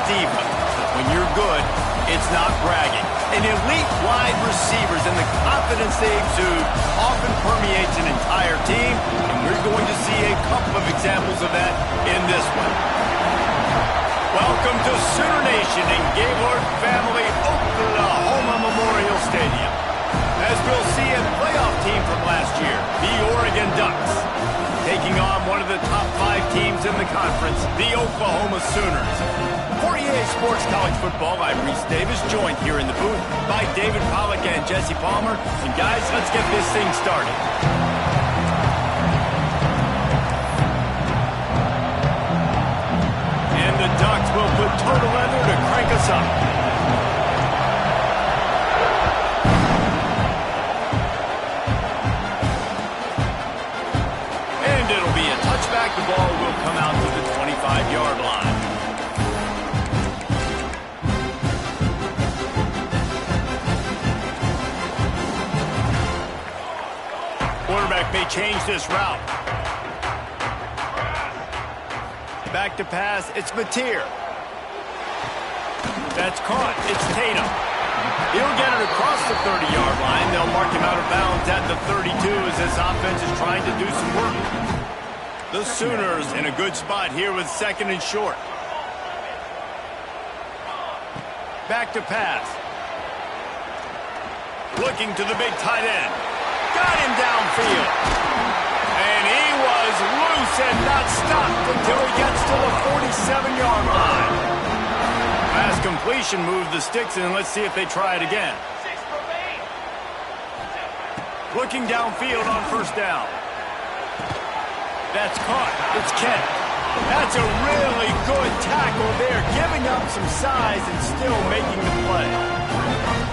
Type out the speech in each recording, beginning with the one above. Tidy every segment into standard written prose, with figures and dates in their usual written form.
defense. When you're good, it's not bragging. And elite wide receivers and the confidence they exude often permeates an entire team, and we're going to see a couple of examples of that in this one. Welcome to Sooner Nation and Gaylord Family Oklahoma Memorial Stadium. As we'll see a playoff team from last year, the Oregon Ducks, taking on one of the top 5 teams in the conference, the Oklahoma Sooners. For EA Sports College Football, I'm Reese Davis, joined here in the booth by David Pollack and Jesse Palmer. And guys, let's get this thing started. And the Ducks will put total leather to crank us up. The ball will come out to the 25-yard line. Quarterback may change this route. Back to pass, it's Mateer. That's caught, it's Tatum. He'll get it across the 30-yard line. They'll mark him out of bounds at the 32 as this offense is trying to do some work. The Sooners in a good spot here with second and short. Back to pass. Looking to the big tight end. Got him downfield. And he was loose and not stopped until he gets to the 47-yard line. Pass completion moved the sticks in. Let's see if they try it again. Looking downfield on first down. That's caught. It's Kent. That's a really good tackle there, giving up some size and still making the play.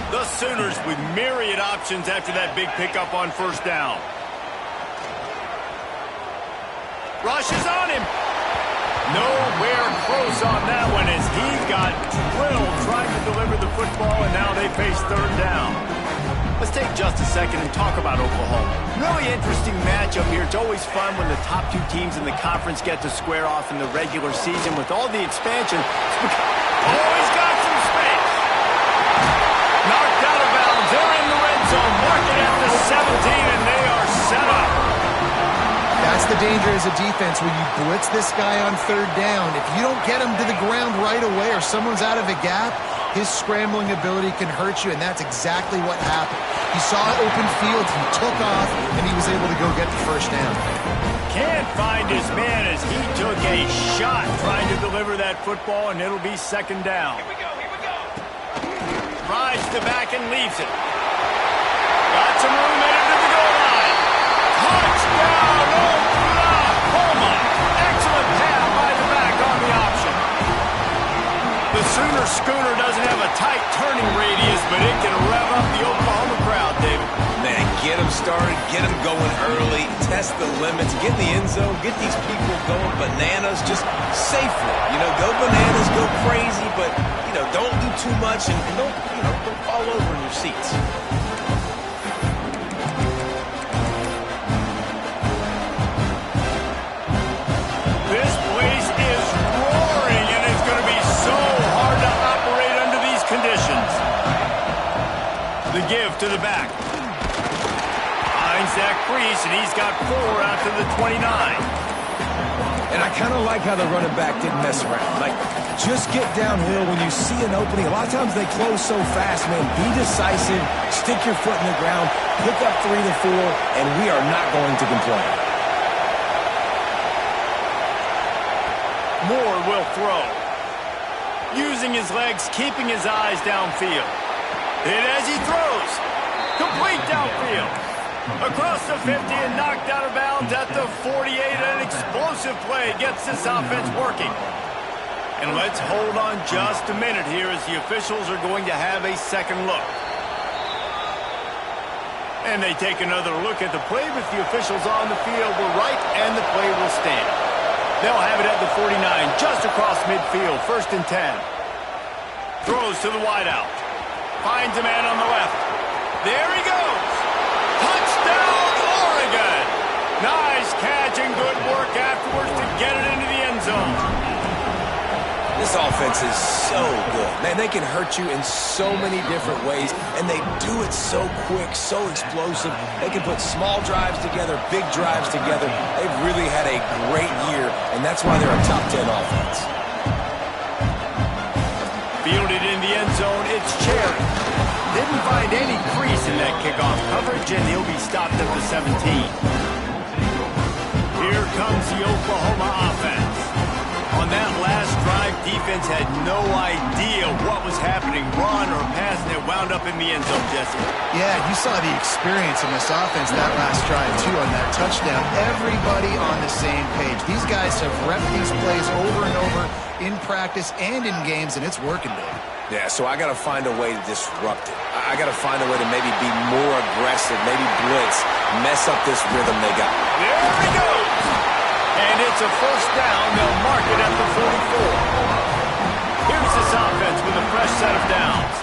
The Sooners with myriad options after that big pickup on first down. Rush is on him. Nowhere close on that one as he got drilled trying to deliver the football, and now they face third down. Let's take just a second and talk about Oklahoma. Really interesting matchup here. It's always fun when the top 2 teams in the conference get to square off in the regular season. With all the expansion, always got some space. Knocked out of bounds. They're in the red zone. Mark it at the 17, and they are set up. That's the danger as a defense when you blitz this guy on third down. If you don't get him to the ground right away or someone's out of a gap, his scrambling ability can hurt you, and that's exactly what happened. He saw open field, he took off, and he was able to go get the first down. Can't find his man as he took a shot trying to deliver that football, and it'll be second down. Here we go. Rides to back and leaves it. Got some room in it to the goal line. Touchdown, Oklahoma! Excellent pass by the back on the option. The Sooner schooner doesn't have a tight turning radius, but it can rev up the Oklahoma crowd, David. Man, get them started, get them going early, test the limits, get in the end zone, get these people going bananas just safely. Go bananas, go crazy, but, don't do too much and don't fall over in your seats. This place is roaring, and it's going to be so hard to operate under these conditions. The give to the back. Finds that crease, and he's got 4 out to the 29. And I kind of like how the running back didn't mess around. Just get downhill when you see an opening. A lot of times they close so fast, man. Be decisive, stick your foot in the ground, pick up 3 to 4, and we are not going to complain. Moore will throw. Using his legs, keeping his eyes downfield. And as he throws, complete downfield. Across the 50 and knocked out of bounds at the 48. An explosive play gets this offense working. And let's hold on just a minute here as the officials are going to have a second look. And they take another look at the play, but the officials on the field were right, and the play will stand. They'll have it at the 49, just across midfield, 1st and 10. Throws to the wideout. Finds a man on the left. There he goes. Touchdown, Oregon. Nice catch and good work afterwards to get it into the end zone. This offense is so good. Man, they can hurt you in so many different ways, and they do it so quick, so explosive. They can put small drives together, big drives together. They've really had a great year, and that's why they're a top 10 offense. Fielded in the end zone, it's Cherry. Didn't find any crease in that kickoff coverage, and he'll be stopped at the 17. Here comes the Oklahoma offense. On that last drive, defense had no idea what was happening, run or pass, and it wound up in the end zone, Jesse. Yeah, you saw the experience in this offense that last drive, too, on that touchdown. Everybody on the same page. These guys have repped these plays over and over in practice and in games, and it's working, Dave. Yeah, so I got to find a way to disrupt it. I got to find a way to maybe be more aggressive, maybe blitz, mess up this rhythm they got. There he goes! And it's a first down. They'll mark it at the 44. Here's this offense with a fresh set of downs.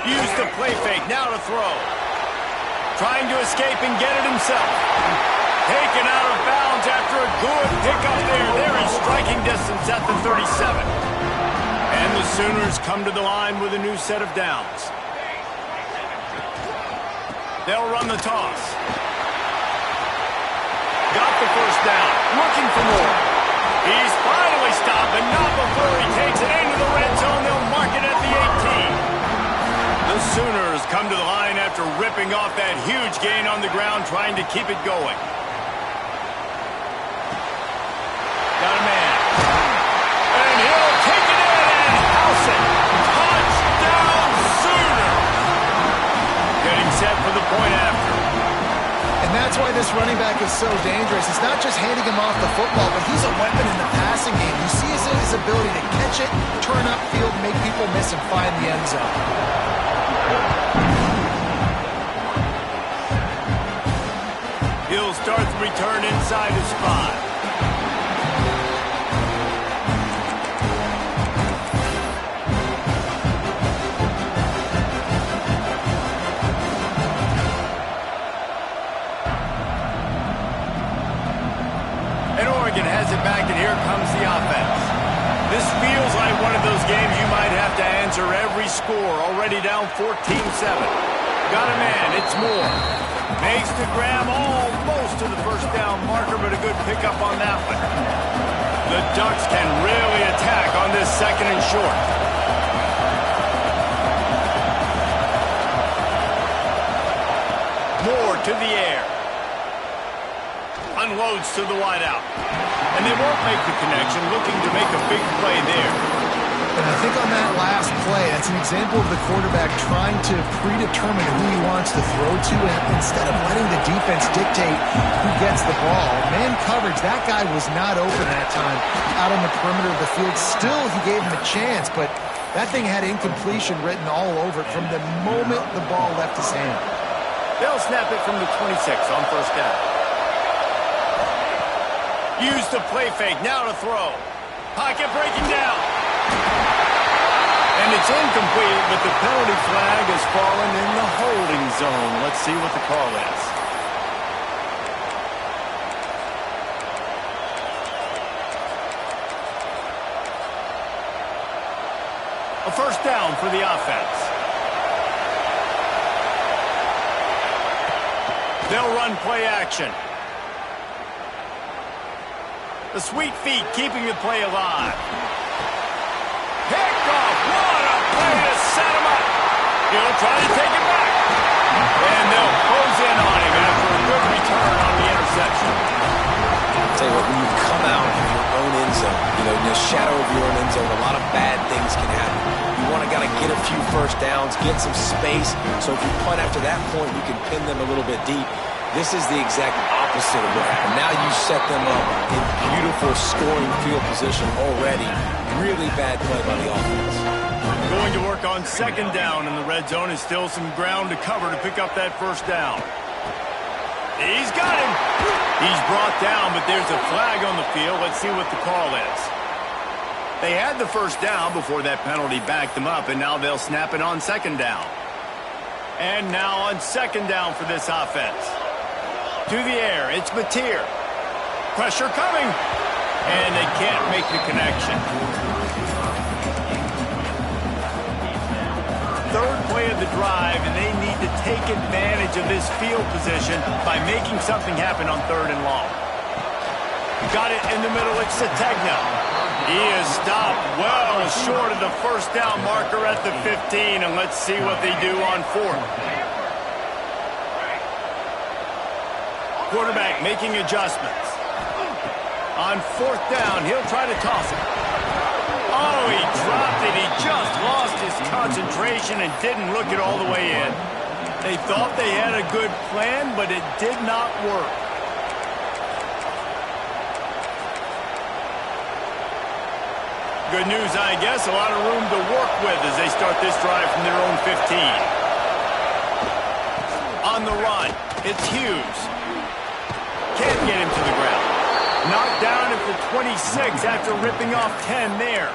Use the play fake. Now to throw. Trying to escape and get it himself. Taken out of bounds after a good pickup there. They're in striking distance at the 37. And the Sooners come to the line with a new set of downs. They'll run the toss. Got the first down, looking for more. He's finally stopped, but not before he takes it into the red zone. They'll mark it at the 18. The Sooners come to the line after ripping off that huge gain on the ground, trying to keep it going. Got a man. And he'll take it in and house it. Touchdown, Sooners. Getting set for the point after. And that's why this running back is so dangerous. It's not just handing him off the football, but he's a weapon in the passing game. You see his ability to catch it, turn upfield, make people miss, and find the end zone. He'll start the return inside his 5. Has it back, and here comes the offense. This feels like one of those games you might have to answer every score. Already down 14-7. Got a man, it's Moore. Makes the grab almost to the first down marker, but a good pickup on that one. The Ducks can really attack on this second and short. Moore to the air. Unloads to the wideout. And they won't make the connection, looking to make a big play there. And I think on that last play, that's an example of the quarterback trying to predetermine who he wants to throw to, and instead of letting the defense dictate who gets the ball. Man coverage, that guy was not open that time out on the perimeter of the field. Still, he gave him a chance, but that thing had incompletion written all over it from the moment the ball left his hand. They'll snap it from the 26 on first down. Use the play fake, now to throw. Pocket breaking down. And it's incomplete, but the penalty flag has fallen in the holding zone. Let's see what the call is. A first down for the offense. They'll run play action. The sweet feet keeping the play alive. Picked off. What a play to set him up. He'll try to take it back. And they'll close in on him after a good return on the interception. I'll tell you what, when you come out of your own end zone, in the shadow of your own end zone, a lot of bad things can happen. You want to get a few first downs, get some space, so if you punt after that point, you can pin them a little bit deep. This is the exact opposite of what happened. Now you set them up in beautiful scoring field position already. Really bad play by the offense. Going to work on second down in the red zone. Is still some ground to cover to pick up that first down. He's got him. He's brought down, but there's a flag on the field. Let's see what the call is. They had the first down before that penalty backed them up, and now they'll snap it on second down. And now on second down for this offense. To the air, it's Mateer. Pressure coming. and they can't make the connection. Third play of the drive, and they need to take advantage of this field position by making something happen on 3rd and long. Got it in the middle. It's Sategna. He is stopped well short of the first down marker at the 15, and let's see what they do on 4th. Quarterback making adjustments. On 4th down, he'll try to toss it. Oh, he dropped it. He just lost his concentration and didn't look it all the way in. They thought they had a good plan, but it did not work. Good news, I guess. A lot of room to work with as they start this drive from their own 15. On the run, it's Hughes. Can't get him to the ground. Knocked down at the 26 after ripping off 10 there.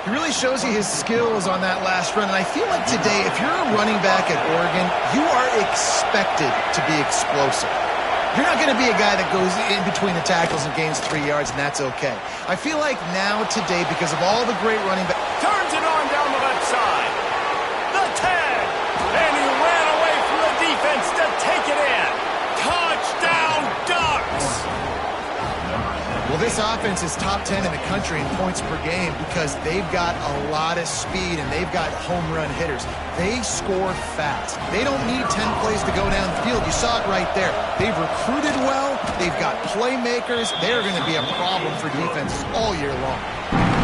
He really shows you his skills on that last run. And I feel like today, if you're a running back at Oregon, you are expected to be explosive. You're not going to be a guy that goes in between the tackles and gains 3 yards, and that's okay. I feel like now today, because of all the great running backs... Turns it on down the left side. The 10. And he ran away from the defense to take it in. Touchdown, Ducks! Well, this offense is top 10 in the country in points per game because they've got a lot of speed and they've got home run hitters. They score fast. They don't need 10 plays to go down the field. You saw it right there. They've recruited well. They've got playmakers. They're going to be a problem for defenses all year long.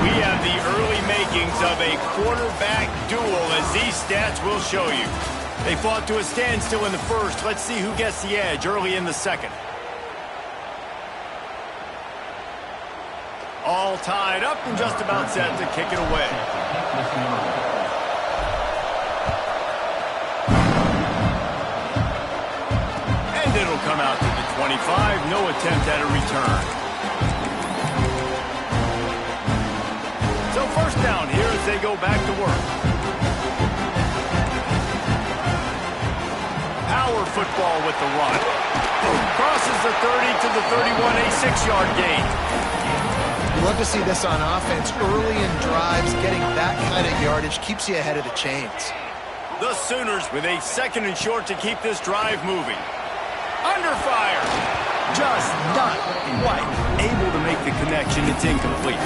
We have the early makings of a quarterback duel, as these stats will show you. They fought to a standstill in the first. Let's see who gets the edge early in the second. All tied up and just about set to kick it away. And it'll come out to the 25. No attempt at a return. So first down here as they go back to work. Power football with the run. Crosses the 30 to the 31, a 6-yard gain. Love to see this on offense. Early in drives, getting that kind of yardage keeps you ahead of the chains. The Sooners with a 2nd and short to keep this drive moving. Under fire. Just not quite able to make the connection. It's incomplete.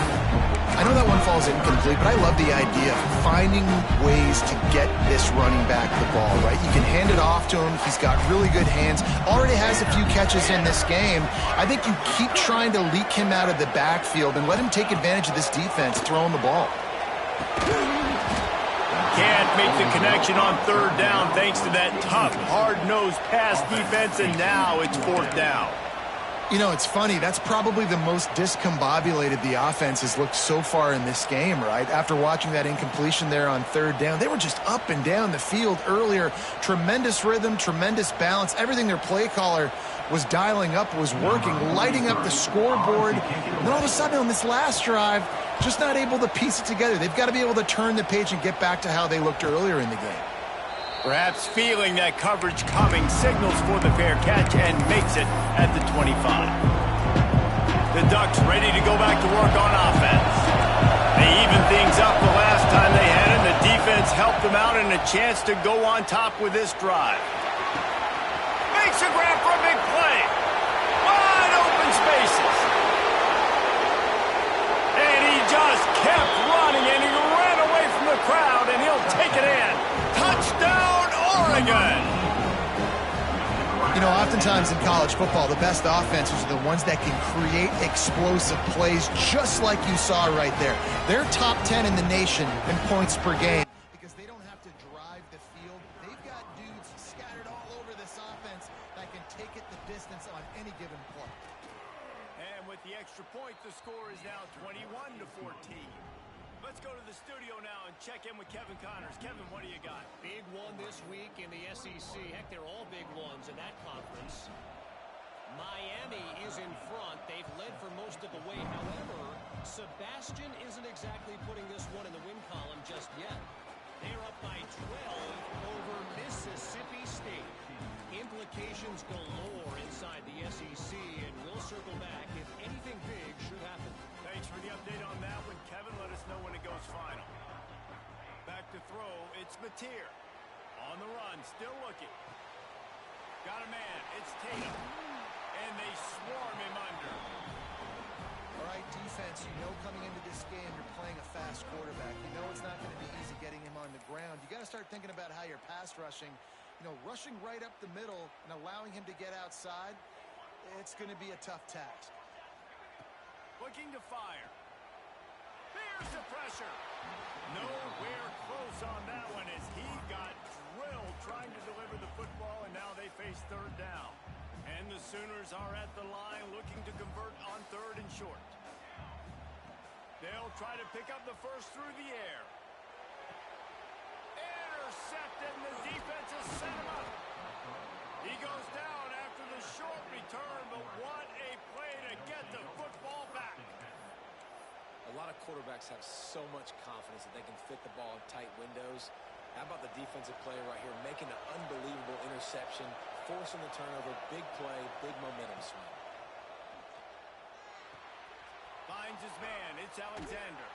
I know that one falls incomplete, but I love the idea of finding ways to get this running back the ball, right? You can hand it off to him. He's got really good hands. Already has a few catches in this game. I think you keep trying to leak him out of the backfield and let him take advantage of this defense throwing the ball. Can't make the connection on 3rd down thanks to that tough, hard-nosed pass defense, and now it's 4th down. You know, it's funny. That's probably the most discombobulated the offense has looked so far in this game, right? After watching that incompletion there on 3rd down, they were just up and down the field earlier. Tremendous rhythm, tremendous balance. Everything their play caller was dialing up was working, lighting up the scoreboard. And then all of a sudden on this last drive, just not able to piece it together. They've got to be able to turn the page and get back to how they looked earlier in the game. Perhaps feeling that coverage coming, signals for the fair catch and makes it at the 25. The Ducks ready to go back to work on offense. They even things up the last time they had it. The defense helped them out and a chance to go on top with this drive. Makes a grab for a big play. Wide open spaces. And he just kept running and he ran away from the crowd and he'll take it in. Touchdown, Oregon! You know, oftentimes in college football, the best offenses are the ones that can create explosive plays, just like you saw right there. They're top 10 in the nation in points per game because they don't have to drive the field. They've got dudes scattered all over this offense that can take it the distance on any given play. And with the extra point, the score is now 21-14. Let's go to the studio now and check in with Kevin Connors. Kevin, what do you got? Big one this week in the SEC. Heck, they're all big ones in that conference. Miami is in front. They've led for most of the way. However, Sebastian isn't exactly putting this one in the win column just yet. They're up by 12 over Mississippi State. Implications galore inside the SEC, and we'll circle back if anything big should happen. Mateer. On the run, still looking. Got a man. It's Tatum. And they swarm him under. All right, defense, you know coming into this game you're playing a fast quarterback. You know it's not going to be easy getting him on the ground. You got to start thinking about how you're pass rushing. You know, rushing right up the middle and allowing him to get outside, it's going to be a tough task. Looking to fire. There's the pressure. Nowhere close on that one as he got drilled trying to deliver the football, and now they face third down. And the Sooners are at the line looking to convert on third and short. They'll try to pick up the first through the air. Intercepted, and the defense has set him up. He goes down after the short return, but what a play to get the football back. A lot of quarterbacks have so much confidence that they can fit the ball in tight windows. How about the defensive player right here making an unbelievable interception, forcing the turnover, big play, big momentum swing. Finds his man. It's Alexander.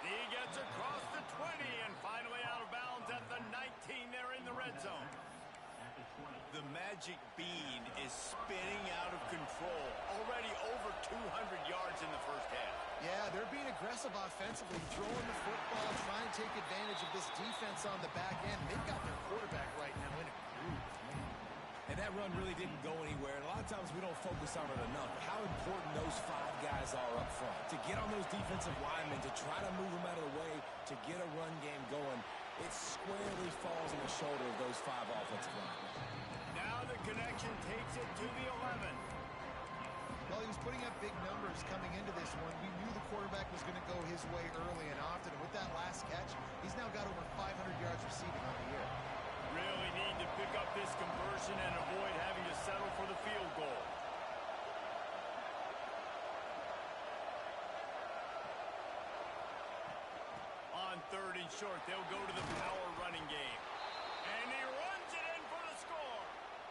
He gets across the 20 and finally out of bounds at the 19. They're in the red zone. The magic bean is spinning out of control. Already over 200 yards in the first half. Yeah, they're being aggressive offensively, throwing the football, trying to take advantage of this defense on the back end. They've got their quarterback right now in a groove. And that run really didn't go anywhere. And a lot of times we don't focus on it enough. How important those 5 guys are up front. To get on those defensive linemen, to try to move them out of the way, to get a run game going, it squarely falls on the shoulder of those 5 offensive linemen. Now the connection takes it to the 11. Well, he was putting up big numbers coming into this one. We knew the quarterback was going to go his way early and often. And with that last catch, he's now got over 500 yards receiving on the year. Really need to pick up this conversion and avoid having to settle for the field goal. On third and short, they'll go to the power running game. And he runs it in for the score.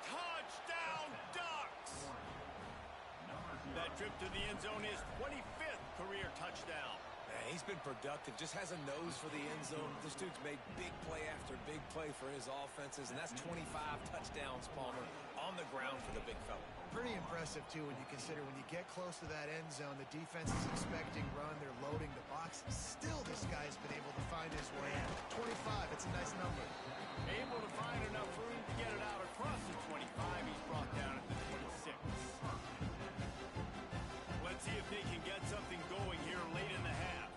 Touchdown, Ducks! That trip to the end zone is 25th career touchdown. Man, he's been productive, just has a nose for the end zone. This dude's made big play after big play for his offenses, and that's 25 touchdowns, Palmer, on the ground for the big fella. Pretty impressive, too, when you consider when you get close to that end zone, the defense is expecting run, they're loading the box. Still, this guy's been able to find his way in. 25, it's a nice number. Able to find enough room to get it out across the 25. He's brought down at the 26. Let's see if they can get something going here late in the half.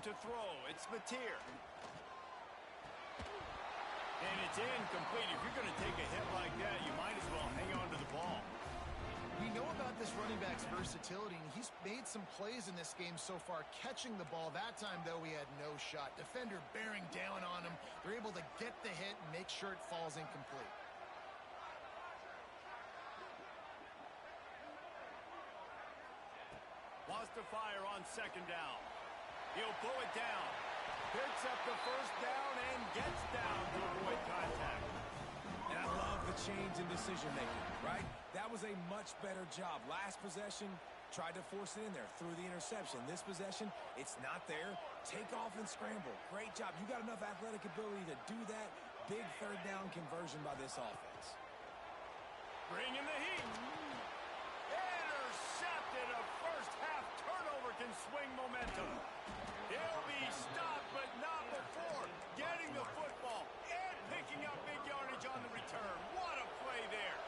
To throw, it's Mateer. And it's incomplete. If you're going to take a hit like that, you might as well hang on to the ball. We know about this running back's versatility, and he's made some plays in this game so far, catching the ball. That time, though, he had no shot. Defender bearing down on him. They're able to get the hit and make sure it falls incomplete. Wants to fire on second down. He'll pull it down. Picks up the first down and gets down to avoid contact. And I love the change in decision-making, right? That was a much better job. Last possession, tried to force it in there, threw the interception. This possession, it's not there. Take off and scramble. Great job. You got enough athletic ability to do that. Big third down conversion by this offense. Bringing the heat. Intercepted. A first half turnover can swing momentum. He'll be stopped, but not before getting the football and picking up big yardage on the return. What a play there.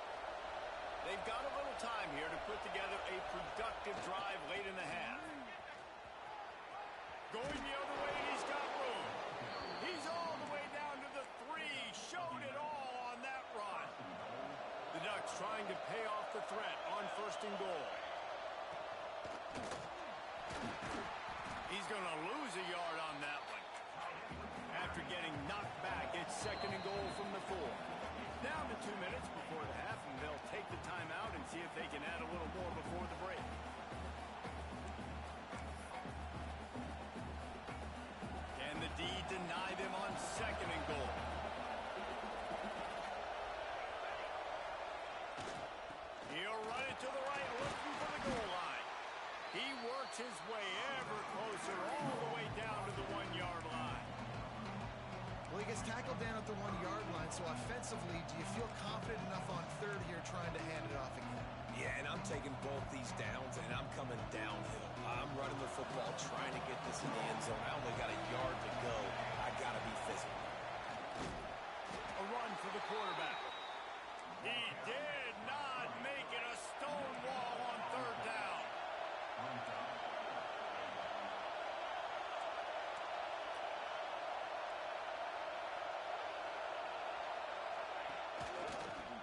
They've got a little time here to put together a productive drive late in the half. Going the other way, and he's got room. He's all the way down to the 3. Showed it all on that run. The Ducks trying to pay off the threat on first and goal. He's going to lose a yard on that one. After getting knocked back, it's second and goal from the 4. Down to 2 minutes before the half, and they'll take the timeout and see if they can add a little more before the break. Can the D deny them on second and goal? He'll run it to the right, looking for the goal line. He works his way ever closer, all the way down to the 1 Well, he gets tackled down at the 1-yard line, so offensively, do you feel confident enough on third here trying to hand it off again? Yeah, and I'm taking both these downs, and I'm coming downhill. I'm running the football, trying to get this in the end zone. I only got a yard to go. I got to be physical. A run for the quarterback. He did not make it a stone wall on third down.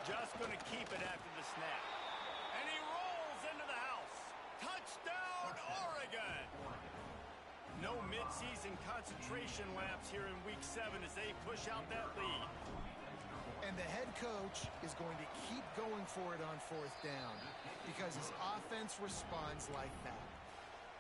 Just going to keep it after the snap. And he rolls into the house. Touchdown, Oregon! No midseason concentration laps here in Week 7 as they push out that lead. And the head coach is going to keep going for it on fourth down because his offense responds like that.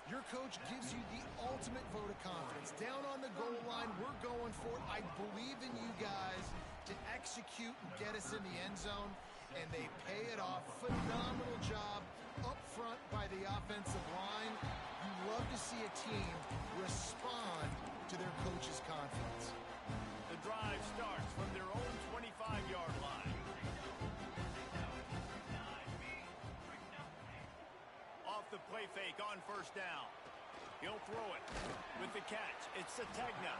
Your coach gives you the ultimate vote of confidence. Down on the goal line, we're going for it. I believe in you guys to execute and get us in the end zone, and they pay it off. Phenomenal job up front by the offensive line. You love to see a team respond to their coach's confidence. The drive starts from their own 25-yard line. Off the play fake on first down. He'll throw it with the catch. It's Sategna.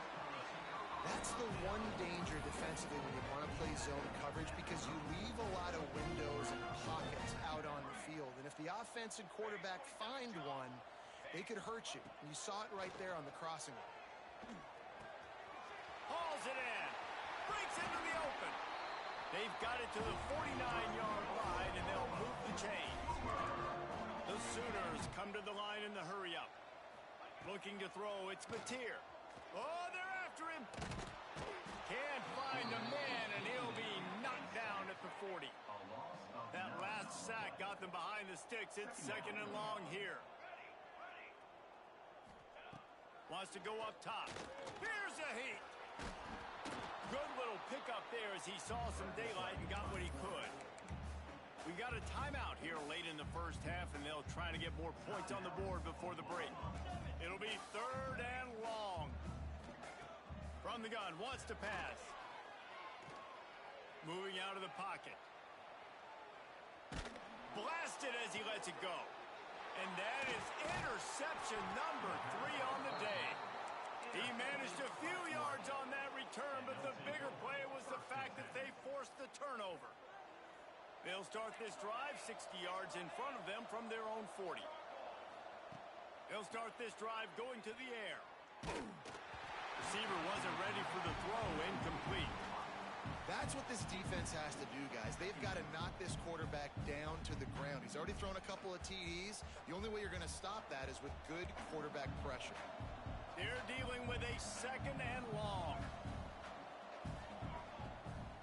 That's the one danger defensively when you want to play zone coverage because you leave a lot of windows and pockets out on the field. And if the offense and quarterback find one, they could hurt you. And you saw it right there on the crossing line. Hauls it in. Breaks into the open. They've got it to the 49-yard line, and they'll move the chains. The Sooners come to the line in the hurry-up. Looking to throw, it's Mateer. Oh, they're after him. Can't find a man, and he'll be knocked down at the 40. That last sack got them behind the sticks. It's second and long here. Wants to go up top. Here's a heat. Good little pickup there as he saw some daylight and got what he could. We got a timeout here late in the first half, and they'll try to get more points on the board before the break. It'll be third and long. From the gun, wants to pass. Moving out of the pocket. Blasted as he lets it go. And that is interception number 3 on the day. He managed a few yards on that return, but the bigger play was the fact that they forced the turnover. They'll start this drive 60 yards in front of them from their own 40. They'll start this drive going to the air. Receiver wasn't ready for the throw, incomplete. That's what this defense has to do, guys. They've got to knock this quarterback down to the ground. He's already thrown a couple of TDs. The only way you're going to stop that is with good quarterback pressure. They're dealing with a second and long.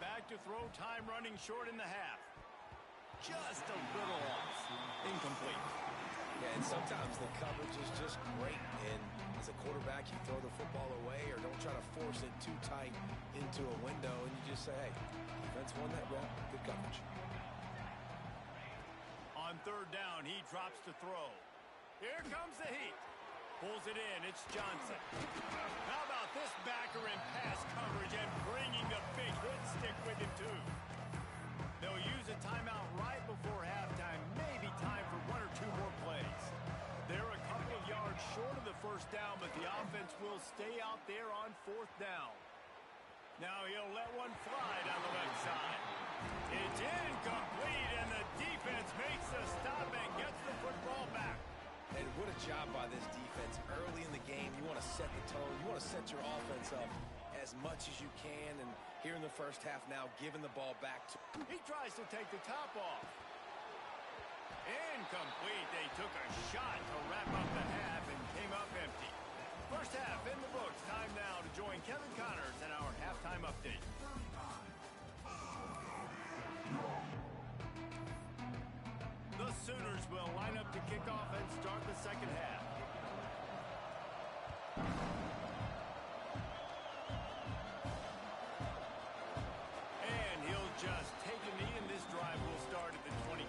Back to throw, time running short in the half. Just a little off. Incomplete. Yeah, and sometimes the coverage is just great. And as a quarterback, you throw the football away or don't try to force it too tight into a window, and you just say, hey, defense won that rep. Good coverage. On third down, he drops to throw. Here comes the heat. Pulls it in. It's Johnson. How about this backer in pass coverage and bringing the big hit stick with him, too? They'll use a timeout right before halftime. Maybe time for 1 or 2 more plays. They're a couple of yards short of the first down, but the offense will stay out there on fourth down. Now he'll let one fly down the left side. It's incomplete, and the defense makes the stop and gets the football back. And what a job by this defense. Early in the game, you want to set the tone. You want to set your offense up as much as you can. And here in the first half now, giving the ball back to... He tries to take the top off. Incomplete. They took a shot to wrap up the half and came up empty. First half in the books. Time now to join Kevin Connors in our halftime update. The Sooners will line up to kick off and start the second half. And he'll just take a knee, and this drive will start at the 25.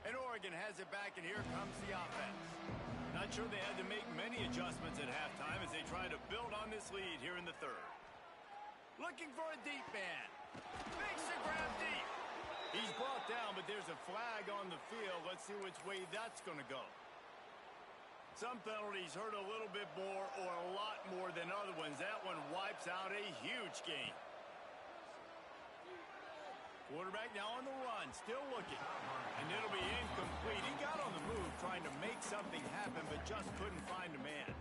And Oregon has has it back, and here comes the offense. Not sure they had to make many adjustments at halftime as they try to build on this lead here in the third. Looking for a deep man. Makes the grab deep. He's brought down, but there's a flag on the field. Let's see which way that's going to go. Some penalties hurt a little bit more or a lot more than other ones. That one wipes out a huge game. Quarterback now on the run, still looking. And it'll be incomplete. He got on the move trying to make something happen, but just couldn't find a man.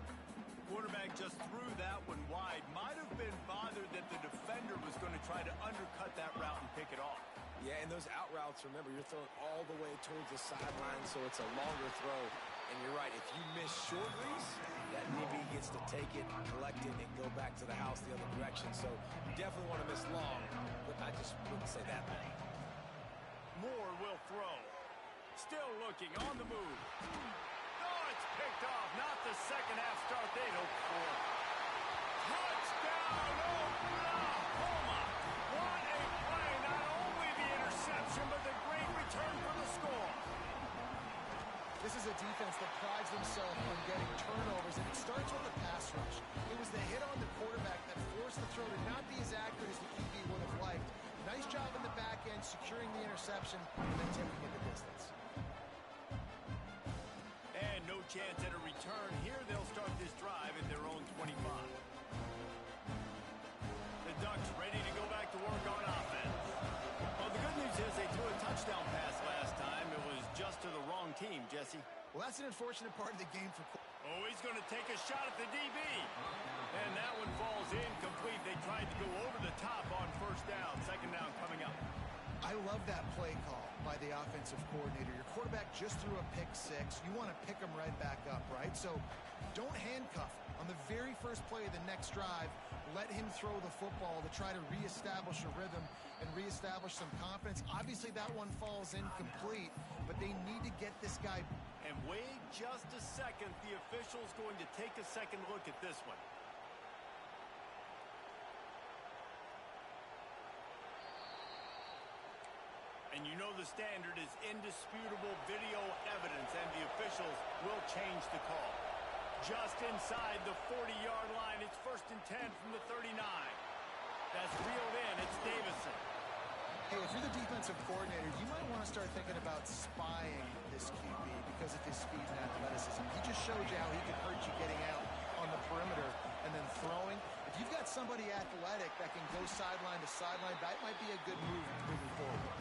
Quarterback just threw that one wide. Might have been bothered that the defender was going to try to undercut that route and pick it off. Yeah, and those out routes, remember, you're throwing all the way towards the sideline, so it's a longer throw. And you're right, if you miss short release, that DB gets to take it, collect it, and go back to the house the other direction. So you definitely want to miss long, but I just wouldn't say that long. Moore will throw. Still looking, on the move. Oh, it's picked off. Not the second half start they'd hoped for. Touchdown, Oklahoma! What a play! Not only the interception, but the great return for the score. This is a defense that prides themselves on getting turnovers, and it starts with the pass rush. It was the hit on the quarterback that forced the throw to not be as accurate as the QB would have liked. Nice job in the back end, securing the interception, and then tipping it the distance. And no chance at a return. Here they'll start this drive at their own 25. The Ducks ready to go back to work on offense. Well, the good news is they threw a touchdown pass last time. It was just to the wrong team, Jesse. Well, that's an unfortunate part of the game for... Oh, he's going to take a shot at the DB. And that one falls incomplete. They tried to go over the top on first down. Second down coming up. I love that play call by the offensive coordinator. Your quarterback just threw a pick six. You want to pick him right back up, right? So don't handcuff him. On the very first play of the next drive, let him throw the football to try to reestablish a rhythm and reestablish some confidence. Obviously, that one falls incomplete, but they need to get this guy. And wait just a second. The official's going to take a second look at this one. And you know the standard is indisputable video evidence, and the officials will change the call. Just inside the 40-yard line, it's 1st and 10 from the 39. That's reeled in, it's Davison. Hey, if you're the defensive coordinator, you might want to start thinking about spying this QB because of his speed and athleticism. He just showed you how he can hurt you getting out on the perimeter and then throwing. If you've got somebody athletic that can go sideline to sideline, that might be a good move moving forward.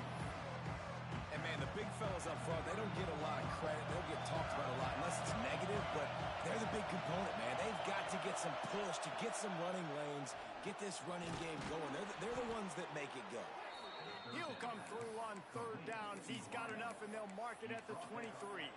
And, man, the big fellas up front, they don't get a lot of credit. They don't get talked about a lot unless it's negative, but they're the big component, man. They've got to get some push, to get some running lanes, get this running game going. They're the ones that make it go. He'll come through on third downs. He's got enough, and they'll mark it at the 23.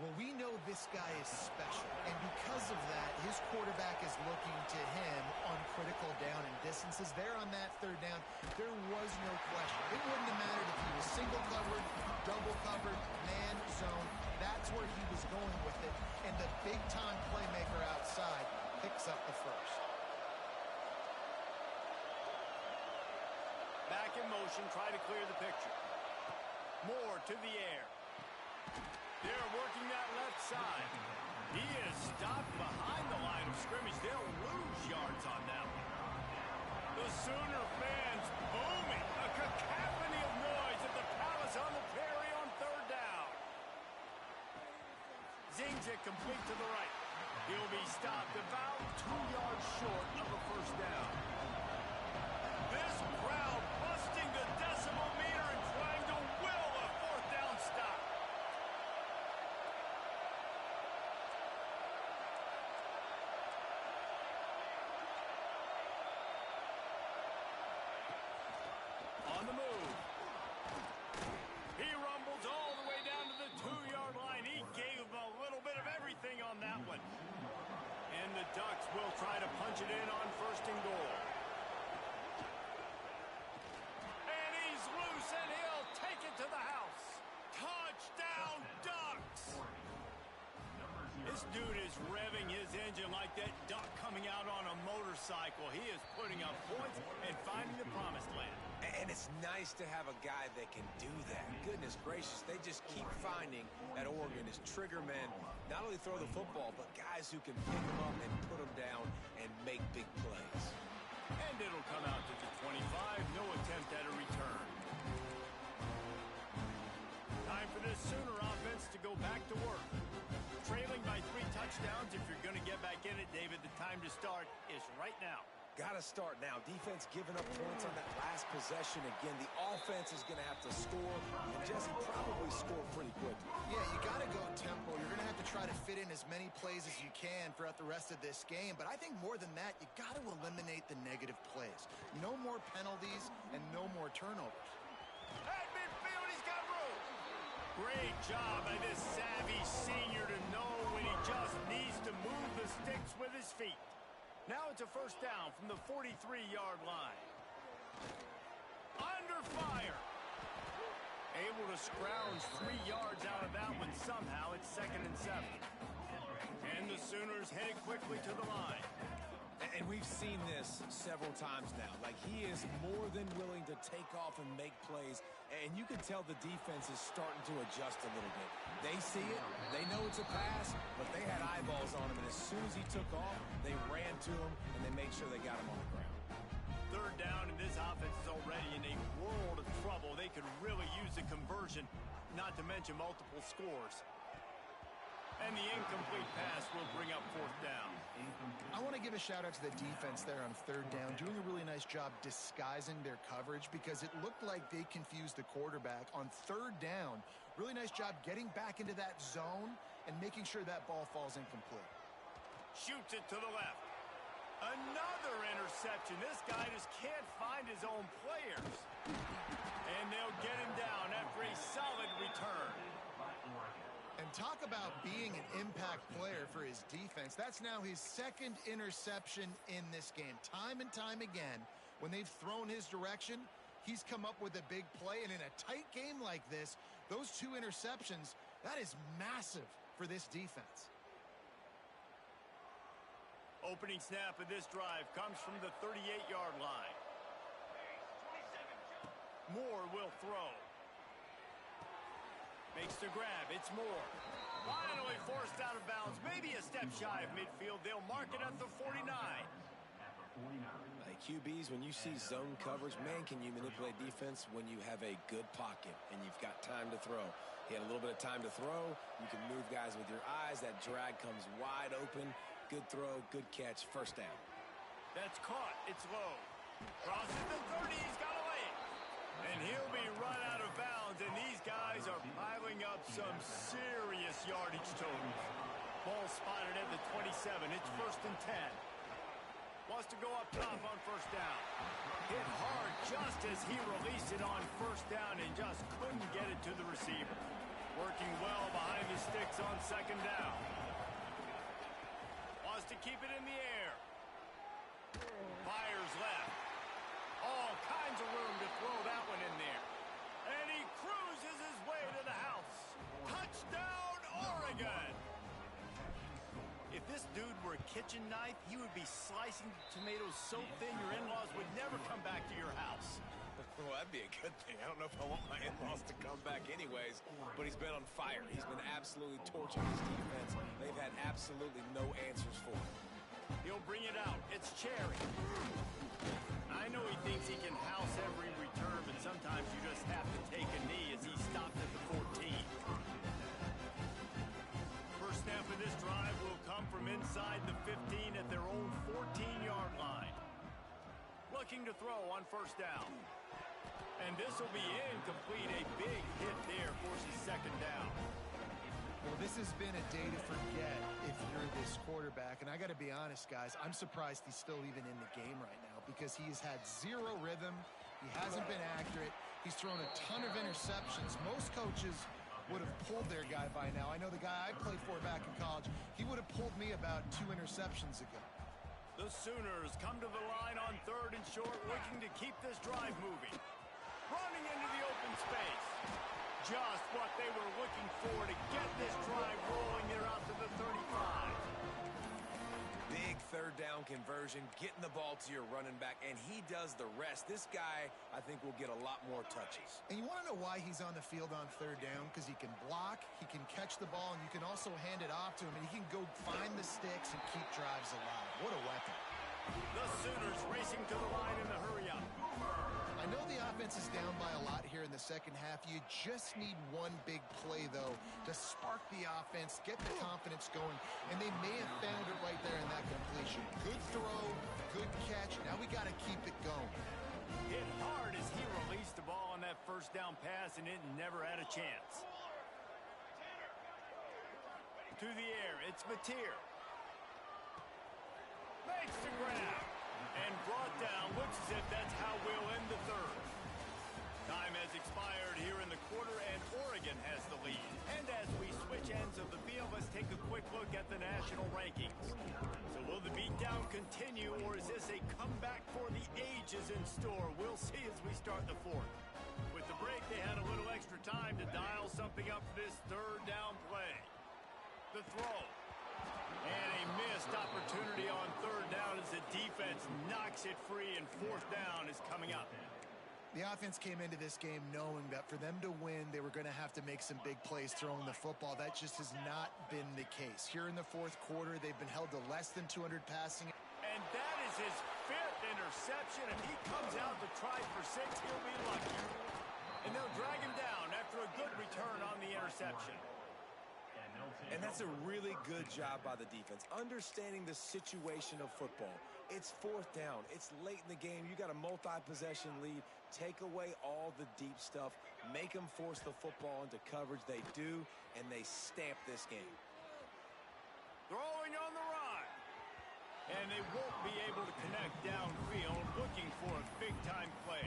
Well, we know this guy is special, and because of that, his quarterback is looking to him on critical down and distances. There on that third down, there was no question. It wouldn't have mattered if he was single covered, double covered, man zone. That's where he was going with it, and the big-time playmaker outside picks up the first. Back in motion, try to clear the picture. Moore to the air. They're working that left side. He is stopped behind the line of scrimmage. They'll lose yards on that one. The Sooner fans booming. A cacophony of noise at the Palace on the Prairie on third down. Zingja complete to the right. He'll be stopped about 2 yards short of a first down. This crowd busting the decimal meter and trying to will a fourth down stop. On the move. He rumbles all the way down to the 2-yard line. He gave him a little bit of everything on that one. And the Ducks will try to punch it in on 1st and goal. And he's loose, and he'll take it to the house. Touchdown, Ducks! This dude is revving his engine like that duck coming out on a motorcycle. motorcycle. He is putting up points and finding the promised land. And it's nice to have a guy that can do that. Goodness gracious, they just keep finding at Oregon is trigger men, not only throw the football, but guys who can pick them up and put them down and make big plays. And it'll come out to the 25. No attempt at a return. Time for this Sooner offense to go back to work. Trailing by 3 touchdowns. If you're going to get back in it, David, the time to start is right now. Got to start now. Defense giving up points on that last possession. Again, the offense is going to have to score, and Jesse probably score pretty quickly. Yeah, you got to go tempo. You're going to have to try to fit in as many plays as you can throughout the rest of this game. But I think more than that, you got to eliminate the negative plays. No more penalties and no more turnovers. At midfield, he's got room. Great job by this savvy senior to know when he just needs to move the sticks with his feet. Now it's a first down from the 43-yard line. Under fire. Able to scrounge 3 yards out of that one somehow. It's 2nd and 7. And the Sooners headed quickly to the line. And we've seen this several times now. Like, he is more than willing to take off and make plays. And you can tell the defense is starting to adjust a little bit. They see it. They know it's a pass, but they had eyeballs on him. And as soon as he took off, they ran to him, and they made sure they got him on the ground. 3rd down, and this offense is already in a world of trouble. They could really use a conversion, not to mention multiple scores. And the incomplete pass will bring up 4th down. I want to give a shout out to the defense there on 3rd down, doing a really nice job disguising their coverage because it looked like they confused the quarterback on 3rd down. Really nice job getting back into that zone and making sure that ball falls incomplete. Shoots it to the left. Another interception. This guy just can't find his own players. And they'll get him down after a solid return. And talk about being an impact player for his defense. That's now his 2nd interception in this game. Time and time again, when they've thrown his direction, he's come up with a big play. And in a tight game like this, those 2 interceptions, that is massive for this defense. Opening snap of this drive comes from the 38-yard line. Moore will throw. Makes the grab. It's Moore. Finally forced out of bounds. Maybe a step shy of midfield. They'll mark it at the 49. Like QBs, when you see zone coverage, man, can you manipulate defense when you have a good pocket and you've got time to throw. He had a little bit of time to throw. You can move guys with your eyes. That drag comes wide open. Good throw, good catch, 1st down. That's caught. It's low. Crosses the 30. He's got a lane. And he'll be run out of bounds, and these guys are piling up some serious yardage totals. Ball spotted at the 27. It's 1st and 10. Wants to go up top on 1st down. Hit hard just as he released it on 1st down and just couldn't get it to the receiver. Working well behind the sticks on 2nd down. Wants to keep it in the air. Fires left. All kinds of room to throw that one in there. And he cruises his way to the house. Touchdown, Oregon! If this dude were a kitchen knife, he would be slicing tomatoes so thin your in-laws would never come back to your house. Well, that'd be a good thing. I don't know if I want my in-laws to come back anyways, but he's been on fire. He's been absolutely torching his defense. They've had absolutely no answers for him. He'll bring it out. It's Cherry. I know he thinks he can house every return, but sometimes you just have to take a knee as he stopped at the 14. First snap of this drive will come from inside the 15 at their own 14-yard line. Looking to throw on 1st down. And this will be incomplete. A big hit there forces 2nd down. Well, this has been a day to forget if you're this quarterback. And I got to be honest, guys, I'm surprised he's still even in the game right now because he has had 0 rhythm. He hasn't been accurate. He's thrown a ton of interceptions. Most coaches would have pulled their guy by now. I know the guy I played for back in college, he would have pulled me about 2 interceptions ago. The Sooners come to the line on 3rd and short, looking to keep this drive moving. Running into the open space. Just what they were looking for to get this drive rolling. They're out to the 35. big third down conversion, getting the ball to your running back, and he does the rest. This guy, I think, will get a lot more touches. And you want to know why he's on the field on third down? Because he can block, he can catch the ball, and you can also hand it off to him, and he can go find the sticks and keep drives alive. What a weapon. The Sooners racing to the line in the hurry-up. I know the offense is down by a lot here in the second half. You just need one big play, though, to spark the offense, get the confidence going, and they may have found it right there in that completion. Good throw, good catch. Now we got to keep it going. Hit hard as he released the ball on that first down pass, and it never had a chance. To the air, it's Mateer. Makes the grab. And brought down. Looks as if that's how we'll end the third. Time has expired here in the quarter, and Oregon has the lead. And as we switch ends of the field, let's take a quick look at the national rankings. So will the beatdown continue, or is this a comeback for the ages in store? We'll see as we start the fourth. With the break, they had a little extra time to dial something up for this third down play. The throw. And a missed opportunity on third down as the defense knocks it free, and fourth down is coming up. The offense came into this game knowing that for them to win, they were going to have to make some big plays throwing the football. That just has not been the case. Here in the fourth quarter, they've been held to less than 200 passing. And that is his fifth interception. If he comes out to try for 6, he'll be lucky. And they'll drag him down after a good return on the interception. And that's a really good job by the defense, understanding the situation of football. It's fourth down. It's late in the game. You got a multi-possession lead. Take away all the deep stuff. Make them force the football into coverage. They do, and they stamp this game. Throwing on the run. And they won't be able to connect downfield, looking for a big-time play.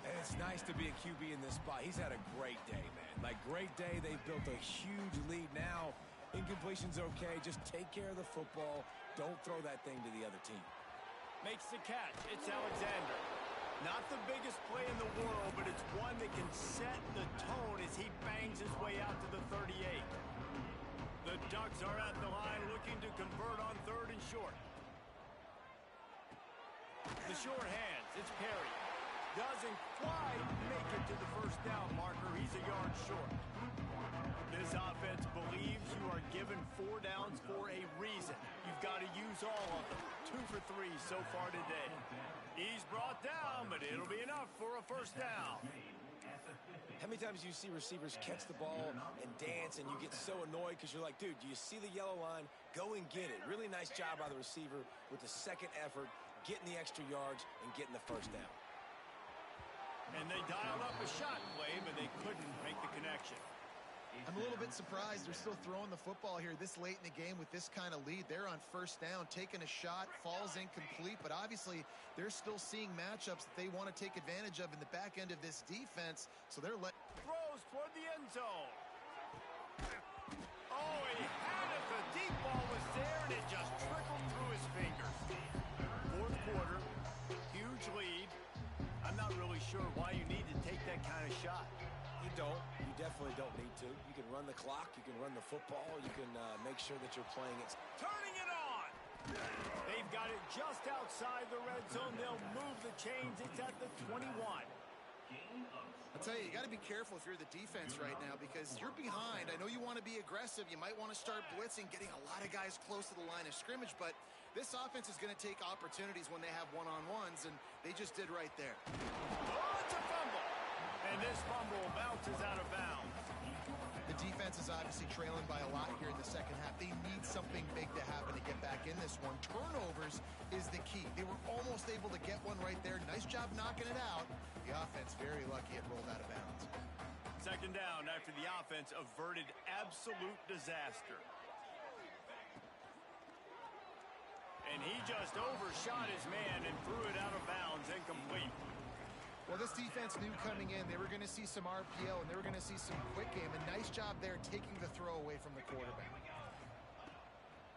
And it's nice to be a QB in this spot. He's had a great day, man. Like, great day. They've built a huge lead now. Incompletion's okay. Just take care of the football. Don't throw that thing to the other team. Makes the catch. It's Alexander. Not the biggest play in the world, but it's one that can set the tone as he bangs his way out to the 38. The Ducks are at the line looking to convert on third and short. The short hands. It's Perry. Doesn't quite make it to the first down marker. He's a yard short. This offense believes you are given 4 downs for a reason. You've got to use all of them. 2 for 3 so far today. He's brought down, but it'll be enough for a first down. How many times do you see receivers catch the ball and dance and you get so annoyed because you're like, dude, do you see the yellow line? Go and get it. Really nice job by the receiver with the second effort, getting the extra yards and getting the first down. And they dialed up a shot play, but they couldn't make the connection. I'm a little bit surprised they're still throwing the football here this late in the game with this kind of lead. They're on first down, taking a shot, falls incomplete, but obviously they're still seeing matchups that they want to take advantage of in the back end of this defense, so they're throws toward the end zone. Oh, he had it. The deep ball was there, and it just trickled through his fingers. Fourth quarter, huge lead. I'm not really sure why you need to take that kind of shot. You don't. You definitely don't need to. You can run the clock. You can run the football. You can make sure that you're playing it. Turning it on. They've got it just outside the red zone. They'll move the chains. It's at the 21. I'll tell you, you got to be careful if you're the defense right now because you're behind. I know you want to be aggressive. You might want to start blitzing, getting a lot of guys close to the line of scrimmage, but this offense is going to take opportunities when they have one-on-ones, and they just did right there. Oh, it's a fumble. And this fumble bounces out of bounds. The defense is obviously trailing by a lot here in the second half. They need something big to happen to get back in this one. Turnovers is the key. They were almost able to get one right there. Nice job knocking it out. The offense very lucky it rolled out of bounds. Second down after the offense averted absolute disaster. And he just overshot his man and threw it out of bounds, incomplete. Well, this defense knew coming in they were going to see some RPO and they were going to see some quick game. A nice job there taking the throw away from the quarterback.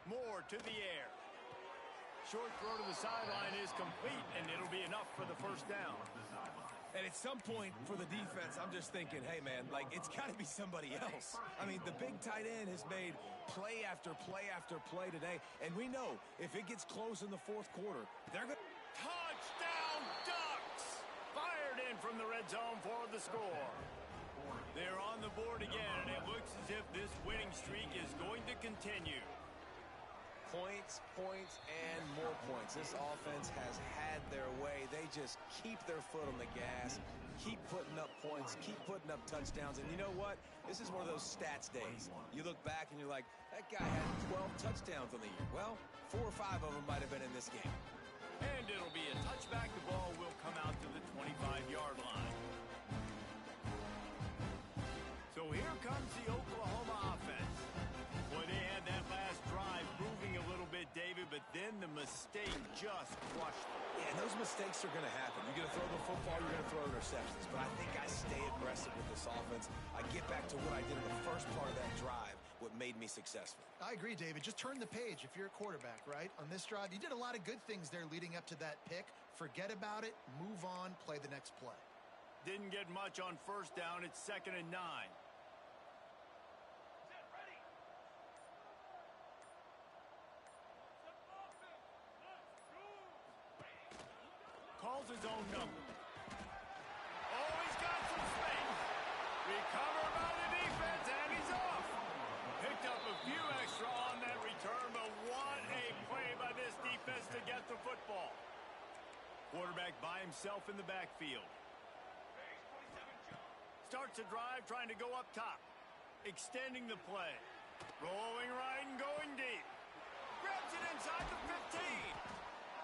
Moore to the air. Short throw to the sideline is complete, and it'll be enough for the first down. And at some point for the defense, I'm just thinking, hey, man, like, it's got to be somebody else. I mean, the big tight end has made play after play after play today. And we know if it gets close in the fourth quarter, they're going to... Touchdown Ducks! Fired in from the red zone for the score. They're on the board again, and it looks as if this winning streak is going to continue. Points, points, and more points. This offense has had their way. They just keep their foot on the gas, keep putting up points, keep putting up touchdowns. And you know what? This is one of those stats days. You look back and you're like, that guy had 12 touchdowns on the year. Well, 4 or 5 of them might have been in this game. And it'll be a touchback. The ball will come out to the 25-yard line. So here comes the Oklahoma offense. Boy, they had that last drive moving a little bit, David, but then the mistake just crushed them. Yeah, and those mistakes are going to happen. You're going to throw the football, you're going to throw interceptions. But I think I stay aggressive with this offense. I get back to what I did in the first part of that drive, what made me successful. I agree, David. Just turn the page if you're a quarterback, right? On this drive, you did a lot of good things there leading up to that pick. Forget about it, move on, play the next play. Didn't get much on first down. It's 2nd and 9. Calls his own number. Oh, he's got some space. Recovered by the defense, and he's off. Picked up a few extra on that return, but what a play by this defense to get the football. Quarterback by himself in the backfield. Starts a drive trying to go up top. Extending the play. Rolling right and going deep. Grabs it inside the 15.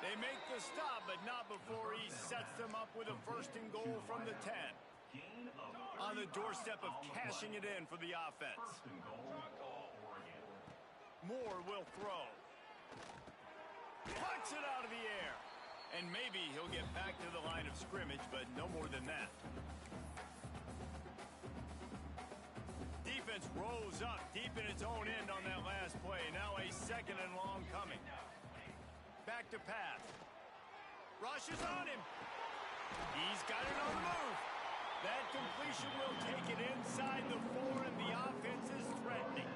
They make the stop, but not before he sets them up with a 1st and goal from the 10. On the doorstep of cashing it in for the offense. Moore will throw. Plucks it out of the air. And maybe he'll get back to the line of scrimmage, but no more than that. Defense rose up deep in its own end on that last play. Now a 2nd and long coming. Back to pass. Rushes on him. He's got it on the move. That completion will take it inside the 4, and the offense is threatening.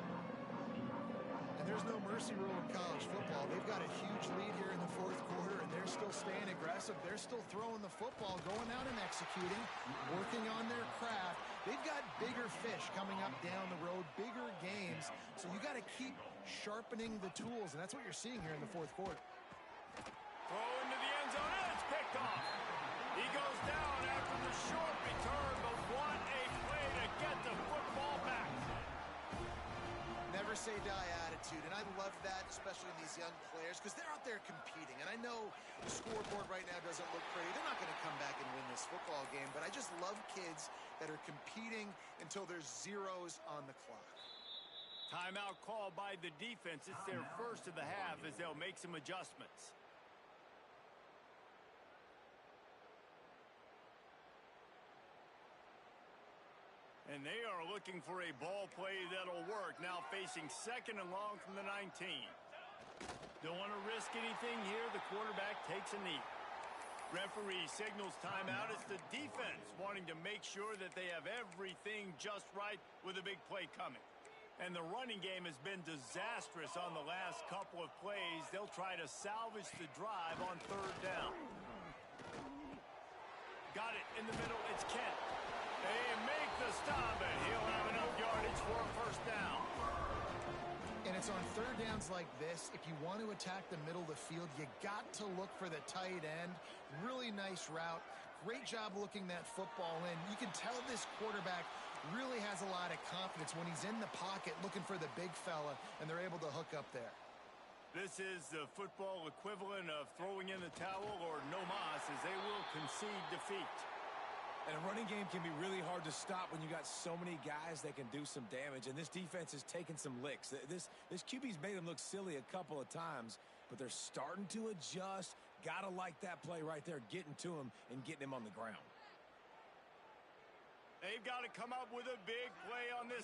And there's no mercy rule in college football. They've got a huge lead here in the fourth quarter, and they're still staying aggressive. They're still throwing the football, going out and executing, working on their craft. They've got bigger fish coming up down the road, bigger games. So you got to keep sharpening the tools, and that's what you're seeing here in the fourth quarter. Throw into the end zone, and it's picked off. He goes down after the short return, but what a play to get the football back. Never say die attitude, and I love that, especially in these young players, because they're out there competing. And I know the scoreboard right now doesn't look pretty. They're not going to come back and win this football game, but I just love kids that are competing until there's zeros on the clock. Timeout called by the defense. It's their first of the half as they'll make some adjustments. And they are looking for a ball play that'll work. Now facing 2nd and long from the 19. Don't want to risk anything here. The quarterback takes a knee. Referee signals timeout. It's the defense wanting to make sure that they have everything just right with a big play coming. And the running game has been disastrous on the last couple of plays. They'll try to salvage the drive on 3rd down. Got it in the middle. It's Kent. They make the stop, and he'll have enough yardage for a 1st down. And it's on 3rd downs like this. If you want to attack the middle of the field, you got to look for the tight end. Really nice route. Great job looking that football in. You can tell this quarterback really has a lot of confidence when he's in the pocket looking for the big fella, and they're able to hook up there. This is the football equivalent of throwing in the towel or no mas, as they will concede defeat. And a running game can be really hard to stop when you got so many guys that can do some damage. And this defense is taking some licks. This QB's made them look silly a couple of times, but they're starting to adjust. Gotta like that play right there, getting to him and getting him on the ground. They've got to come up with a big play on this